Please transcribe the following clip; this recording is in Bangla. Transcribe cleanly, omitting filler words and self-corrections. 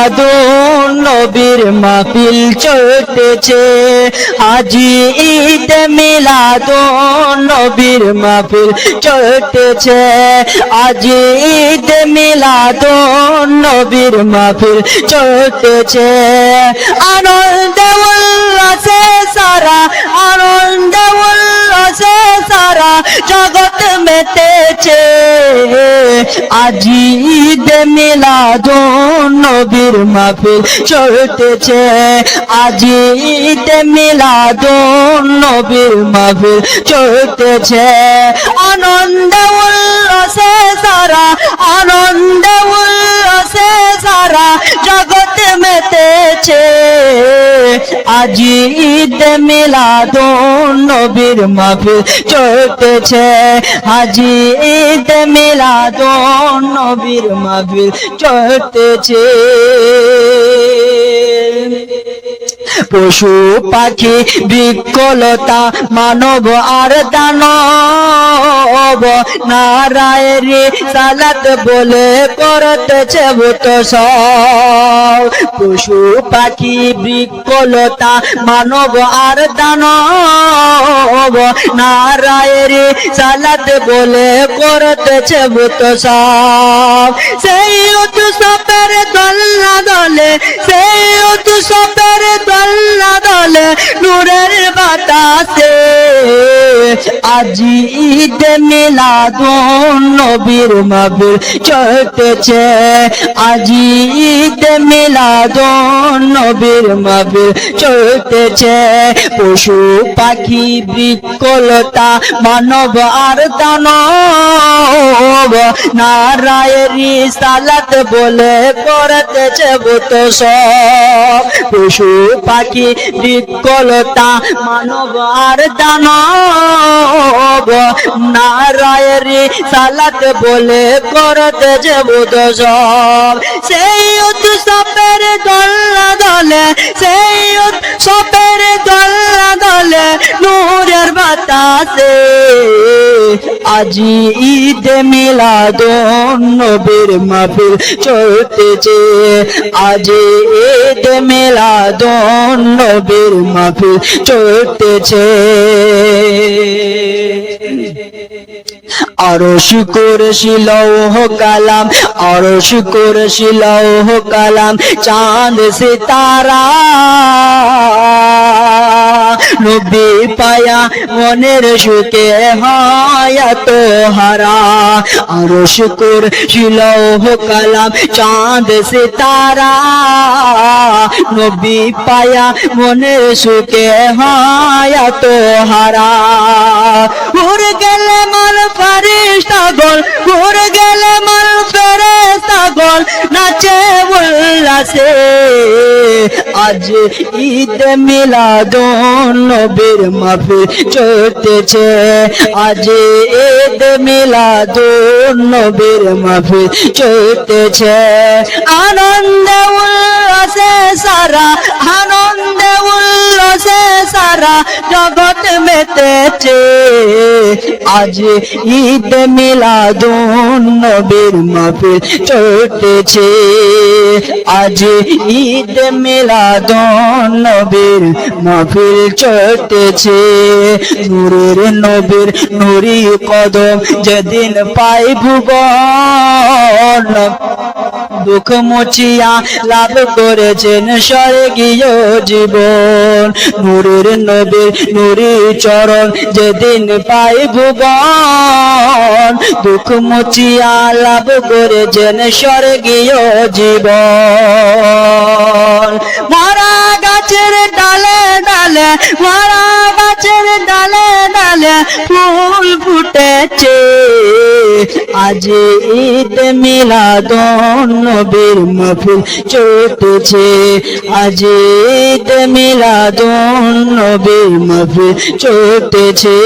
মিলাদুন নবীর মাহফিল চলতেছে আজি ঈদ মিলাদুন নবীর মাহফিল চলতেছে আজি ঈদ মিলাদুন নবীর মাহফিল চলতেছে আনন্দ উল্লাসে সারা আনন্দ উল্লাসে সারা জগৎ মেতেছে আজি ঈদ মিলাদুন নবীর মাহফিল চলতেছে আজি ঈদ মিলাদুন নবীর মাহফিল চলতেছে আনন্দ উল্লাসে সারা আনন্দ উল্লাসে সারা জগৎ মেতেছে আজি ঈদ মিলাদুন নবীর মাহফিল চলতেছে আজি ঈদ মিলাদুন নবীর মাহফিল চলতেছে পশু পাখি বৃক্ষলতা মানব আর দানব নারায়ের সালাত বলে করতেছে ভূত সব পশু পাখি বৃক্ষলতা মানব আর দানব নারায়ের সালাত বলে করতেছে ভূত সব সেই উৎসবের দল্লা দলে সেই উৎসবের দল্লা দলে নূরের বাতাসে আজি ঈদ মিলাদুন নবীর মাহফিল চলতেছে আজি ঈদ মিলাদুন নবীর মাহফিল চলতেছে পশু পাখি বৃক্ষলতা মানব আর দানব নারায়ের সালাত বলে করতেছে ভূত সব পশু পাখি বৃক্ষলতা মানব আর দানব নারায়ের সালাত বলে করতেছে ভূত সব সেই উৎসবের দল্লা দলে সেই উৎসবের দল্লা দলে নূরের বাতাসে আজি ঈদ মিলাদুন নবীর মাহফিল চলতেছে আজি ঈদ মিলাদুন নবীর মাহফিল চলতেছে আরশ কুরসি লৌহ কালাম আরশ কুরসি লৌহ কালাম চাঁদ সিতারা নবী পায়া মনের সুখে হয় তো হারা আরশ কুরসি লৌহ কালাম চাঁদ সিতারা নবী পায়া মনের সুখে হয় তো হারা ঘুরে গেলে মাল ফেরেশতা গল ঘুরে গেলে মাল ফেরেশতা গল নাচে উল্লাসে আজ ঈদ মিলাদুন নবীর মাহফিল চলতেছে আজ ঈদ মিলাদুন নবীর মাহফিল চলতেছে আনন্দ উল্লাসে সারা আনন্দ উল্লাসে সারা জগৎ মেতেছে আজ ঈদ মিলাদুন নবীর মাহফিল চলতেছে আজ ঈদ মিলাদুন নবীর মাহফিল চলতেছে নূরের নবীর নুরি কদম যেদিন পাই ভুবন দুঃখ মুছিয়া লাভ করেছেন স্বর্গীয় জীবন নূরের নবীর নুরি চরণ যেদিন পাই ভুবন দুঃখ মুছিয়া লাভ করেছেন স্বর্গীয় জীবন মারা গাছের ডালে ডালে মারা গাছের ডালে ডালে ফুল ফুটেছে আজ ঈদ মিলাদুন নবীর মাহফিল চলতেছে আজ ঈদ মিলাদুন নবীর মাহফিল চলতেছে